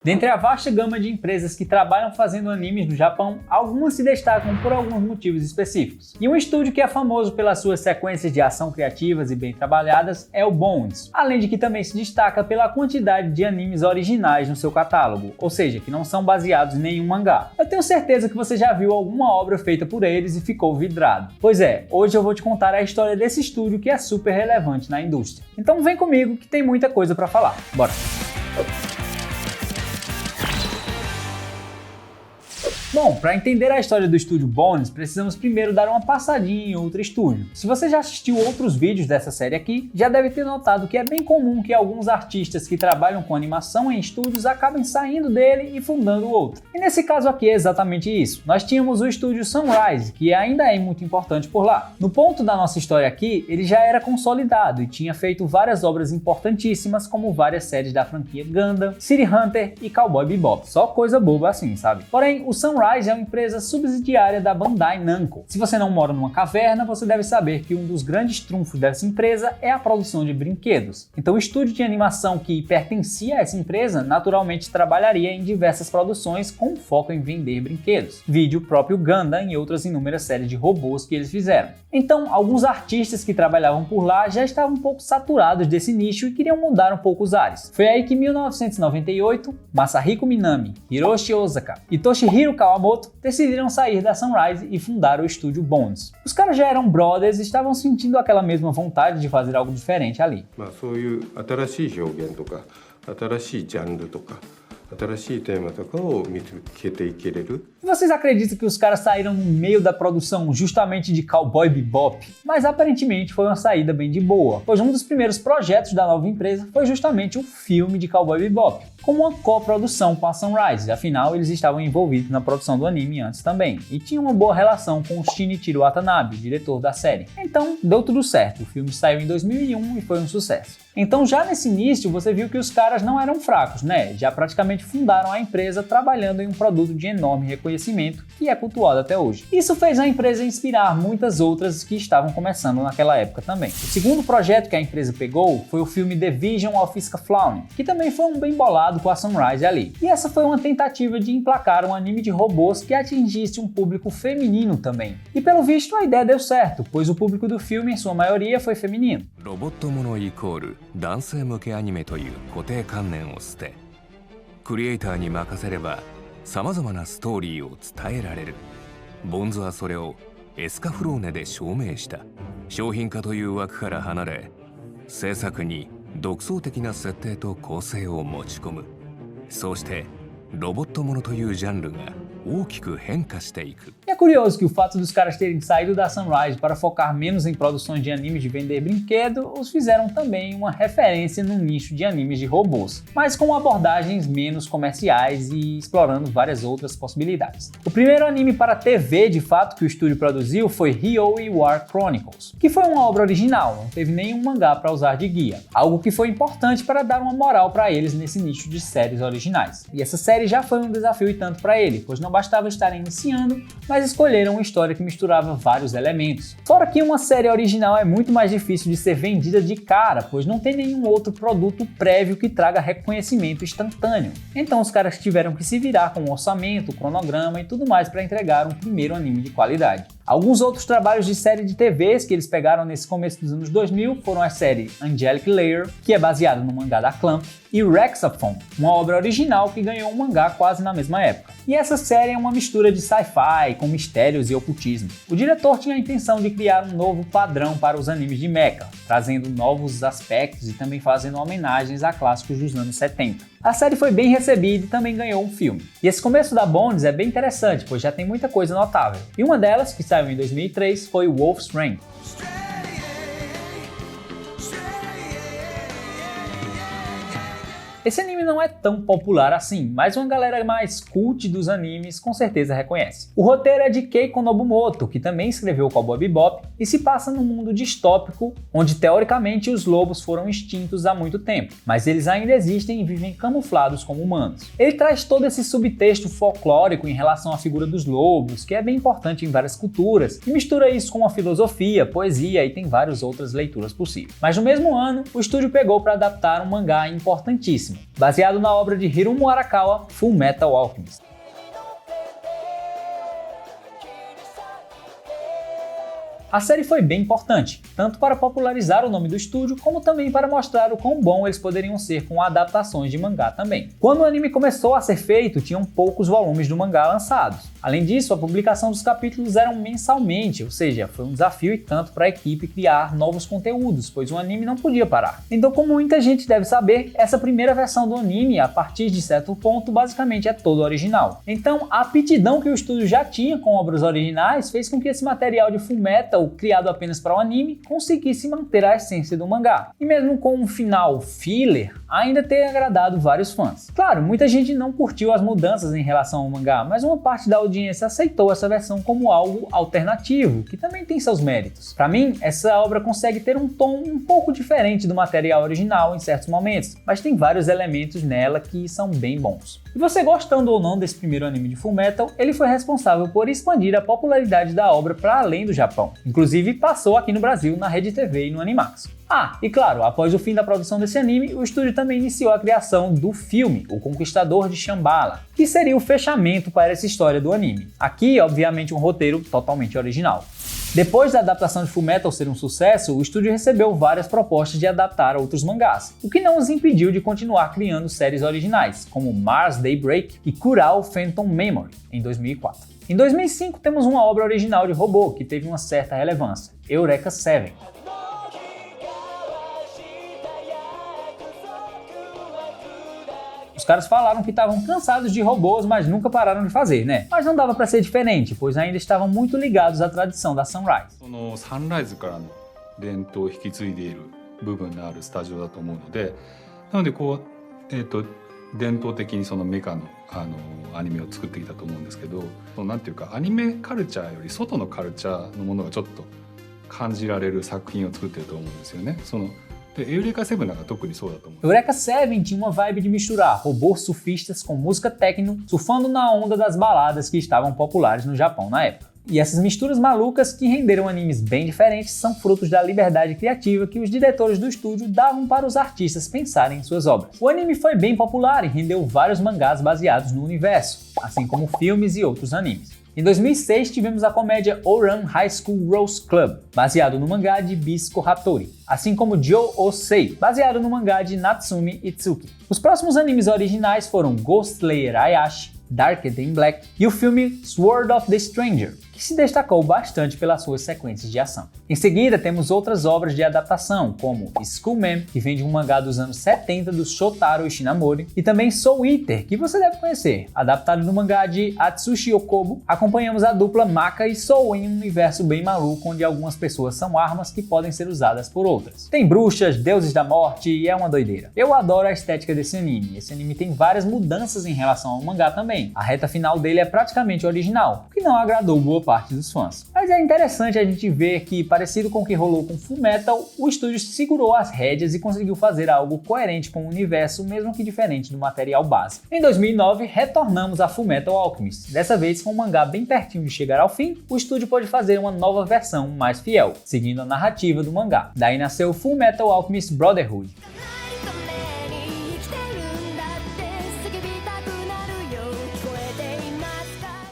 Dentre a vasta gama de empresas que trabalham fazendo animes no Japão, algumas se destacam por alguns motivos específicos. E um estúdio que é famoso pelas suas sequências de ação criativas e bem trabalhadas é o Bones, além de que também se destaca pela quantidade de animes originais no seu catálogo, ou seja, que não são baseados em nenhum mangá. Eu tenho certeza que você já viu alguma obra feita por eles e ficou vidrado. Pois é, hoje eu vou te contar a história desse estúdio que é super relevante na indústria. Então vem comigo que tem muita coisa para falar. Bora! Bom, para entender a história do estúdio Bones, precisamos primeiro dar uma passadinha em outro estúdio. Se você já assistiu outros vídeos dessa série aqui, já deve ter notado que é bem comum que alguns artistas que trabalham com animação em estúdios acabem saindo dele e fundando outro. E nesse caso aqui é exatamente isso. Nós tínhamos o estúdio Sunrise, que ainda é muito importante por lá. No ponto da nossa história aqui, ele já era consolidado e tinha feito várias obras importantíssimas, como várias séries da franquia Gundam, City Hunter e Cowboy Bebop. Só coisa boba assim, sabe? Porém, o Sunrise é uma empresa subsidiária da Bandai Namco. Se você não mora numa caverna, você deve saber que um dos grandes trunfos dessa empresa é a produção de brinquedos. Então o estúdio de animação que pertencia a essa empresa naturalmente trabalharia em diversas produções com foco em vender brinquedos. Vide o próprio Gundam e outras inúmeras séries de robôs que eles fizeram. Então alguns artistas que trabalhavam por lá já estavam um pouco saturados desse nicho e queriam mudar um pouco os ares. Foi aí que em 1998, Masahiko Minami, Hiroshi Osaka e Toshihiro Kawamoto decidiram sair da Sunrise e fundar o estúdio Bones. Os caras já eram brothers e estavam sentindo aquela mesma vontade de fazer algo diferente ali. Vocês acreditam que os caras saíram no meio da produção justamente de Cowboy Bebop? Mas aparentemente foi uma saída bem de boa, pois um dos primeiros projetos da nova empresa foi justamente o filme de Cowboy Bebop, como uma coprodução com a Sunrise, afinal eles estavam envolvidos na produção do anime antes também, e tinham uma boa relação com o Shinichiro Watanabe, diretor da série. Então deu tudo certo, o filme saiu em 2001 e foi um sucesso. Então já nesse início você viu que os caras não eram fracos, né? Já praticamente fundaram a empresa trabalhando em um produto de enorme reconhecimento que é cultuado até hoje. Isso fez a empresa inspirar muitas outras que estavam começando naquela época também. O segundo projeto que a empresa pegou foi o filme The Vision of Scaflowne, que também foi um bem bolado com a Sunrise ali. E essa foi uma tentativa de emplacar um anime de robôs que atingisse um público feminino também. E pelo visto a ideia deu certo, pois o público do filme em sua maioria foi feminino. 男性向けアニメという固定観念を捨て、クリエイターに任せればさまざまなストーリーを伝えられる。ボンズはそれをエスカフローネで証明した。商品化という枠から離れ、制作に独創的な設定と構成を持ち込む。そうしてロボットものというジャンルが大きく変化していく。 É curioso que o fato dos caras terem saído da Sunrise para focar menos em produções de animes de vender brinquedo os fizeram também uma referência no nicho de animes de robôs, mas com abordagens menos comerciais e explorando várias outras possibilidades. O primeiro anime para TV de fato que o estúdio produziu foi Ryoei War Chronicles, que foi uma obra original, não teve nenhum mangá para usar de guia, algo que foi importante para dar uma moral para eles nesse nicho de séries originais. E essa série já foi um desafio e tanto para ele, pois não bastava estar iniciando, mas escolheram uma história que misturava vários elementos. Fora que uma série original é muito mais difícil de ser vendida de cara, pois não tem nenhum outro produto prévio que traga reconhecimento instantâneo. Então os caras tiveram que se virar com o orçamento, o cronograma e tudo mais para entregar um primeiro anime de qualidade. Alguns outros trabalhos de série de TVs que eles pegaram nesse começo dos anos 2000 foram a série Angelic Layer, que é baseada no mangá da Clamp, e Rexaphone, uma obra original que ganhou um mangá quase na mesma época. E essa série é uma mistura de sci-fi com mistérios e ocultismo. O diretor tinha a intenção de criar um novo padrão para os animes de mecha, trazendo novos aspectos e também fazendo homenagens a clássicos dos anos 70. A série foi bem recebida e também ganhou um filme. E esse começo da Bones é bem interessante, pois já tem muita coisa notável. E uma delas, que saiu em 2003, foi Wolf's Rain. Esse anime não é tão popular assim, mas uma galera mais cult dos animes com certeza reconhece. O roteiro é de Keiko Nobumoto, que também escreveu Cowboy Bebop, e se passa num mundo distópico, onde teoricamente os lobos foram extintos há muito tempo, mas eles ainda existem e vivem camuflados como humanos. Ele traz todo esse subtexto folclórico em relação à figura dos lobos, que é bem importante em várias culturas, e mistura isso com a filosofia, poesia e tem várias outras leituras possíveis. Mas no mesmo ano, o estúdio pegou para adaptar um mangá importantíssimo, famosíssimo, baseado na obra de Hiromu Arakawa, Fullmetal Alchemist. A série foi bem importante, tanto para popularizar o nome do estúdio, como também para mostrar o quão bom eles poderiam ser com adaptações de mangá também. Quando o anime começou a ser feito, tinham poucos volumes do mangá lançados. Além disso, a publicação dos capítulos era mensalmente, ou seja, foi um desafio e tanto para a equipe criar novos conteúdos, pois o anime não podia parar. Então, como muita gente deve saber, essa primeira versão do anime, a partir de certo ponto, basicamente é todo original. Então, a aptidão que o estúdio já tinha com obras originais fez com que esse material de Fullmetal, criado apenas para o anime, conseguisse manter a essência do mangá. E mesmo com um final filler, ainda ter agradado vários fãs. Claro, muita gente não curtiu as mudanças em relação ao mangá, mas uma parte da audiência aceitou essa versão como algo alternativo, que também tem seus méritos. Para mim, essa obra consegue ter um tom um pouco diferente do material original em certos momentos, mas tem vários elementos nela que são bem bons. E você gostando ou não desse primeiro anime de Fullmetal, ele foi responsável por expandir a popularidade da obra para além do Japão. Inclusive, passou aqui no Brasil na Rede TV e no Animax. Ah, e claro, após o fim da produção desse anime, o estúdio também iniciou a criação do filme, O Conquistador de Shambhala, que seria o fechamento para essa história do anime. Aqui, obviamente, um roteiro totalmente original. Depois da adaptação de Fullmetal ser um sucesso, o estúdio recebeu várias propostas de adaptar outros mangás, o que não os impediu de continuar criando séries originais, como Mars Daybreak e Kurao Phantom Memory, em 2004. Em 2005, temos uma obra original de robô que teve uma certa relevância, Eureka 7. Os caras falaram que estavam cansados de robôs, mas nunca pararam de fazer, né? Mas não dava para ser diferente, pois ainda estavam muito ligados à tradição da Sunrise. サンライズからの伝統を引き継いでいる部分のあるスタジオだと思うので、なので伝統的にそのメカのアニメを作ってきたと思うんですけど、なんていうかアニメカルチャーより外のカルチャーのものがちょっと感じられる作品を作ってると思うんですよね。Eureka 7 なんか特にそうだと思う。Eureka 7 tinha uma vibe de misturar robôs surfistas com música techno, surfando na onda das baladas que estavam populares no Japão na época. E essas misturas malucas que renderam animes bem diferentes são frutos da liberdade criativa que os diretores do estúdio davam para os artistas pensarem em suas obras. O anime foi bem popular e rendeu vários mangás baseados no universo, assim como filmes e outros animes. Em 2006, tivemos a comédia Ouran High School Rose Club, baseado no mangá de Bisco Hattori, assim como Joe Osei, baseado no mangá de Natsumi Itsuki. Os próximos animes originais foram Ghost Slayer Ayashi, Darker Than Black e o filme Sword of the Stranger, que se destacou bastante pelas suas sequências de ação. Em seguida, temos outras obras de adaptação, como Schoolman, que vem de um mangá dos anos 70 do Shotaro Ishinamori, e também Soul Eater, que você deve conhecer. Adaptado no mangá de Atsushi Okobo, acompanhamos a dupla Maka e Soul em um universo bem maluco, onde algumas pessoas são armas que podem ser usadas por outras. Tem bruxas, deuses da morte e é uma doideira. Eu adoro a estética desse anime. Esse anime tem várias mudanças em relação ao mangá também. A reta final dele é praticamente original, o que não agradou boa parte dos fãs. Mas é interessante a gente ver que, parecido com o que rolou com Fullmetal, o estúdio segurou as rédeas e conseguiu fazer algo coerente com o universo, mesmo que diferente do material base. Em 2009, retornamos a Fullmetal Alchemist. Dessa vez, com o mangá bem pertinho de chegar ao fim, o estúdio pôde fazer uma nova versão mais fiel, seguindo a narrativa do mangá. Daí nasceu Fullmetal Alchemist Brotherhood.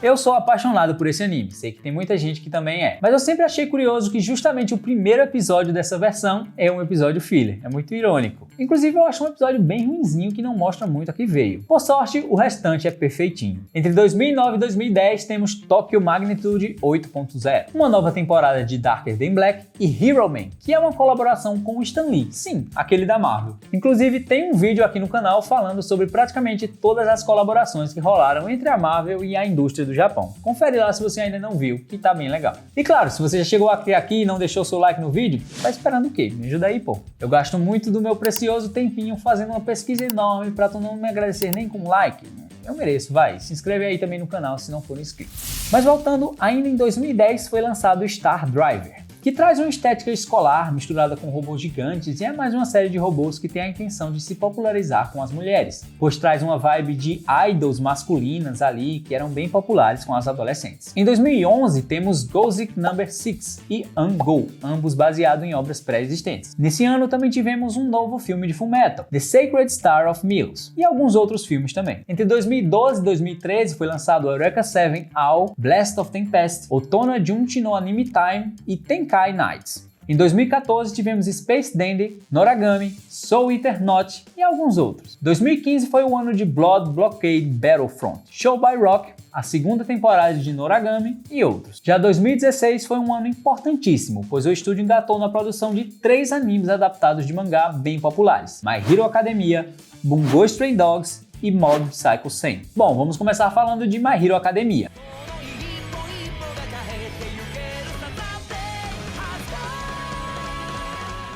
Eu sou apaixonado por esse anime, sei que tem muita gente que também é, mas eu sempre achei curioso que justamente o primeiro episódio dessa versão é um episódio filler, é muito irônico. Inclusive eu acho um episódio bem ruinzinho que não mostra muito a que veio. Por sorte, o restante é perfeitinho. Entre 2009 e 2010 temos Tokyo Magnitude 8.0, uma nova temporada de Darker Than Black e Hero Man, que é uma colaboração com o Stan Lee, sim, aquele da Marvel. Inclusive tem um vídeo aqui no canal falando sobre praticamente todas as colaborações que rolaram entre a Marvel e a indústria do Japão. Confere lá se você ainda não viu, que tá bem legal. E claro, se você já chegou aqui e não deixou seu like no vídeo, tá esperando o quê? Me ajuda aí, pô. Eu gasto muito do meu precioso tempinho fazendo uma pesquisa enorme pra tu não me agradecer nem com like. Eu mereço, vai. Se inscreve aí também no canal se não for inscrito. Mas voltando, ainda em 2010 foi lançado Star Driver. que traz uma estética escolar misturada com robôs gigantes e é mais uma série de robôs que tem a intenção de se popularizar com as mulheres, pois traz uma vibe de idols masculinas ali que eram bem populares com as adolescentes. Em 2011 temos Gothic Number 6 e Ungo, ambos baseados em obras pré-existentes. Nesse ano também tivemos um novo filme de Fullmetal, The Sacred Star of Mills, e alguns outros filmes também. Entre 2012 e 2013 foi lançado Eureka 7 Ao, Blast of Tempest, Otona Junchi no Anime Time e Tenkai Nights. Em 2014 tivemos Space Dandy, Noragami, Soul Eater Not e alguns outros. 2015 foi o ano de Blood Blockade Battlefront, Show by Rock, a segunda temporada de Noragami e outros. Já 2016 foi um ano importantíssimo, pois o estúdio engatou na produção de 3 animes adaptados de mangá bem populares: My Hero Academia, Bungo Stray Dogs e Mob Psycho 100. Bom, vamos começar falando de My Hero Academia.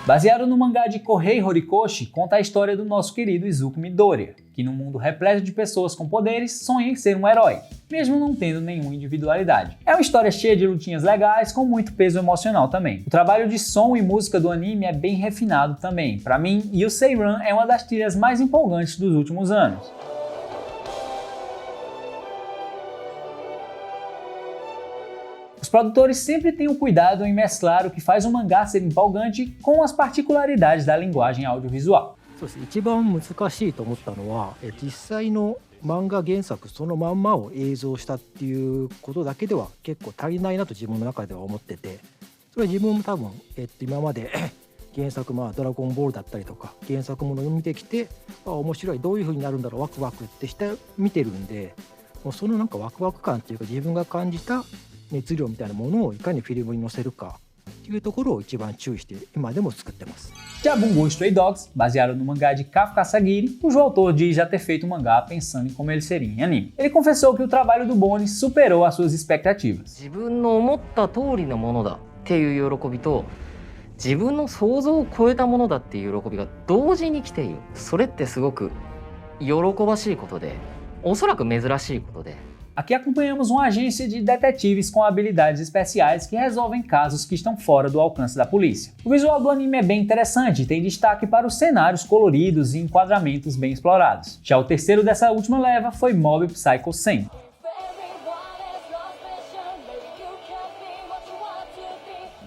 Baseado no mangá de Kohei Horikoshi, conta a história do nosso querido Izuku Midoriya, que num mundo repleto de pessoas com poderes sonha em ser um herói, mesmo não tendo nenhuma individualidade. É uma história cheia de lutinhas legais com muito peso emocional também. O trabalho de som e música do anime é bem refinado também. Para mim, Yusei Run é uma das trilhas mais empolgantes dos últimos anos. Os produtores sempre têm o cuidado em mesclar o que faz o mangá ser empolgante com as particularidades da linguagem audiovisual. 一番難しいと思ったのは、実際の漫画原作そのまんまを映像したっていうことだけでは結構足りないなと自分の中では思ってて、それは自分も多分、今まで原作ドラゴンボールだったりとか原作ものを見てきて、面白い、どういう風になるんだろう、ワクワクってして見てるんで、もうそのなんかワクワク感っていうか自分が感じた熱量みたいなものをいかにフィルムに載せるかっていうところを一番注意して今でも作ってます。Já Bungo Stray Dogs, baseado no mangá de Kafka Sagiri, cujo autor diz já ter feito o mangá pensando em como ele seria em anime. Ele confessou que o trabalho do Bone superou as suas expectativas. 自分の思った通りのものだっていう喜びと、自分の想像を超えたものだっていう喜びが同時に来ている。それってすごく喜ばしいことで、おそらく珍しいことで。 Aqui acompanhamos uma agência de detetives com habilidades especiais que resolvem casos que estão fora do alcance da polícia. O visual do anime é bem interessante e tem destaque para os cenários coloridos e enquadramentos bem explorados. Já o terceiro dessa última leva foi Mob Psycho 100.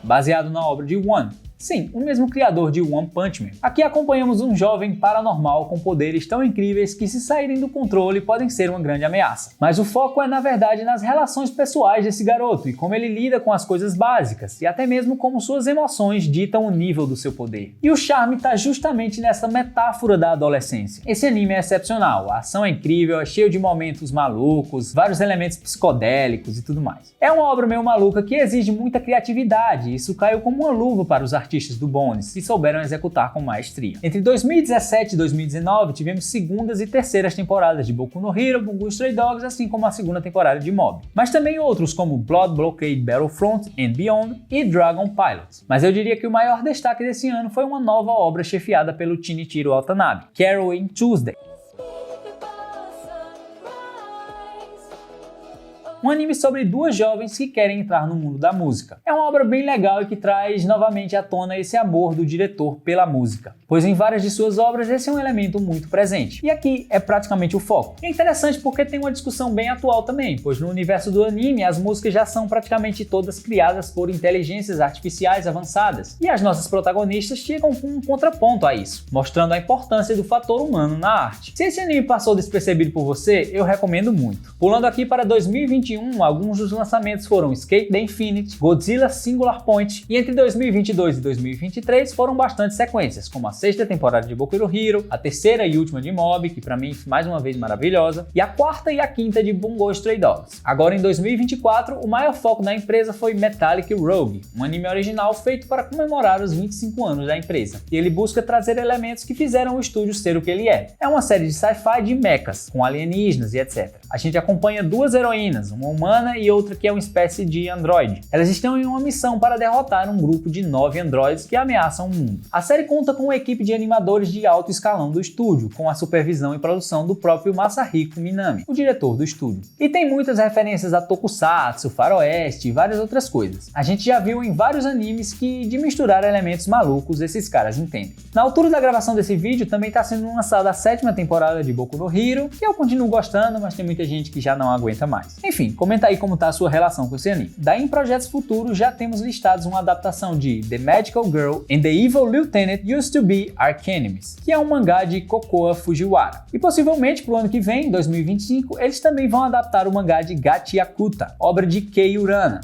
Baseado na obra de One. Sim, o mesmo criador de One Punch Man. Aqui acompanhamos um jovem paranormal com poderes tão incríveis que, se saírem do controle, podem ser uma grande ameaça. Mas o foco é, na verdade, nas relações pessoais desse garoto e como ele lida com as coisas básicas e até mesmo como suas emoções ditam o nível do seu poder. E o charme está justamente nessa metáfora da adolescência. Esse anime é excepcional, a ação é incrível, é cheio de momentos malucos, vários elementos psicodélicos e tudo mais. É uma obra meio maluca que exige muita criatividade e isso caiu como uma luva para os artistas do Bones, que souberam executar com maestria. Entre 2017 e 2019 tivemos segundas e terceiras temporadas de Boku no Hero, Bungo Stray Dogs, assim como a segunda temporada de Mob. Mas também outros como Blood Blockade Battlefront and Beyond e Dragon Pilot. Mas eu diria que o maior destaque desse ano foi uma nova obra chefiada pelo Shinichiro Watanabe, Carol in Tuesday. Um anime sobre duas jovens que querem entrar no mundo da música. É uma obra bem legal e que traz novamente à tona esse amor do diretor pela música, pois em várias de suas obras esse é um elemento muito presente, e aqui é praticamente o foco. É interessante porque tem uma discussão bem atual também, pois no universo do anime as músicas já são praticamente todas criadas por inteligências artificiais avançadas, e as nossas protagonistas chegam com um contraponto a isso, mostrando a importância do fator humano na arte. Se esse anime passou despercebido por você, eu recomendo muito. Pulando aqui para 2021, alguns dos lançamentos foram Skate the Infinite, Godzilla Singular Point, e entre 2022 e 2023 foram bastante sequências, como a sexta temporada de Boku no Hero, a terceira e última de Mob, que pra mim mais uma vez maravilhosa, e a quarta e a quinta de Bungo Stray Dogs. Agora em 2024, o maior foco da empresa foi Metallic Rogue, um anime original feito para comemorar os 25 anos da empresa, e ele busca trazer elementos que fizeram o estúdio ser o que ele é. É uma série de sci-fi de mechas, com alienígenas e etc. A gente acompanha duas heroínas, uma humana e outra que é uma espécie de androide. Elas estão em uma missão para derrotar um grupo de 9 androides que ameaçam o mundo. A série conta com uma equipe de animadores de alto escalão do estúdio, com a supervisão e produção do próprio Masahiko Minami, o diretor do estúdio. E tem muitas referências a Tokusatsu, Faroeste e várias outras coisas. A gente já viu em vários animes que de misturar elementos malucos esses caras entendem. Na altura da gravação desse vídeo também está sendo lançada a 7ª temporada de Boku no Hero, que eu continuo gostando, mas tem muita gente que já não aguenta mais. Enfim, comenta aí como tá a sua relação com esse anime. Daí em projetos futuros já temos listados uma adaptação de The Magical Girl and the Evil Lieutenant Used to Be Arcanemies, que é um mangá de Kokoa Fujiwara. E possivelmente pro ano que vem, 2025, eles também vão adaptar o mangá de Gachiakuta, obra de Kei Urana.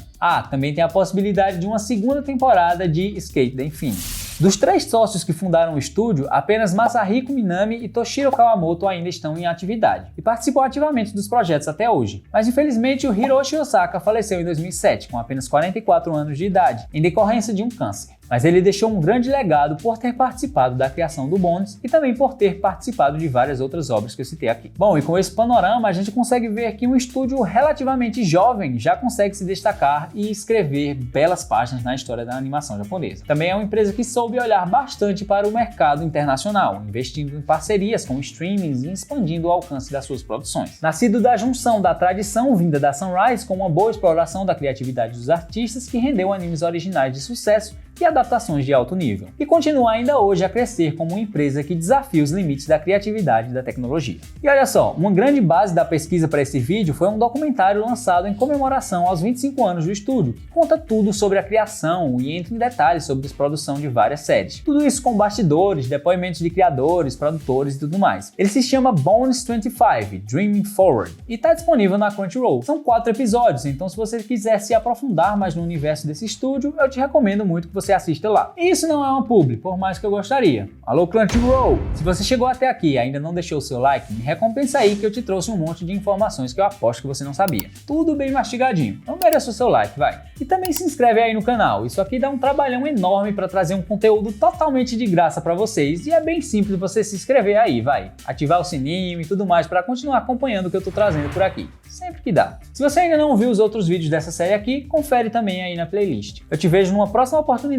Também tem a possibilidade de uma 2ª temporada de Skate the Infinity. Dos 3 sócios que fundaram o estúdio, apenas Masahiko Minami e Toshiro Kawamoto ainda estão em atividade e participam ativamente dos projetos até hoje. Mas infelizmente o Hiroshi Osaka faleceu em 2007, com apenas 44 anos de idade, em decorrência de um câncer. Mas ele deixou um grande legado por ter participado da criação do Bones e também por ter participado de várias outras obras que eu citei aqui. Bom, e com esse panorama a gente consegue ver que um estúdio relativamente jovem já consegue se destacar e escrever belas páginas na história da animação japonesa. Também é uma empresa que soube olhar bastante para o mercado internacional, investindo em parcerias com streamings e expandindo o alcance das suas produções. Nascido da junção da tradição vinda da Sunrise com uma boa exploração da criatividade dos artistas que rendeu animes originais de sucesso e adaptações de alto nível, e continua ainda hoje a crescer como uma empresa que desafia os limites da criatividade e da tecnologia. E olha só, uma grande base da pesquisa para esse vídeo foi um documentário lançado em comemoração aos 25 anos do estúdio, que conta tudo sobre a criação e entra em detalhes sobre a produção de várias séries. Tudo isso com bastidores, depoimentos de criadores, produtores e tudo mais. Ele se chama Bones 25, Dreaming Forward, e está disponível na Crunchyroll. São 4 episódios, então se você quiser se aprofundar mais no universo desse estúdio, eu te recomendo muito que você assista lá. E isso não é uma publi, por mais que eu gostaria. Alô Crunchyroll! Se você chegou até aqui e ainda não deixou o seu like, me recompensa aí que eu te trouxe um monte de informações que eu aposto que você não sabia. Tudo bem mastigadinho. Então mereça o seu like, vai. E também se inscreve aí no canal. Isso aqui dá um trabalhão enorme para trazer um conteúdo totalmente de graça para vocês e é bem simples você se inscrever aí, vai. Ativar o sininho e tudo mais para continuar acompanhando o que eu tô trazendo por aqui. Sempre que dá. Se você ainda não viu os outros vídeos dessa série aqui, confere também aí na playlist. Eu te vejo numa próxima oportunidade.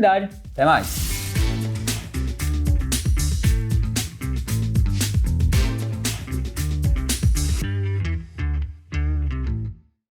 Até mais!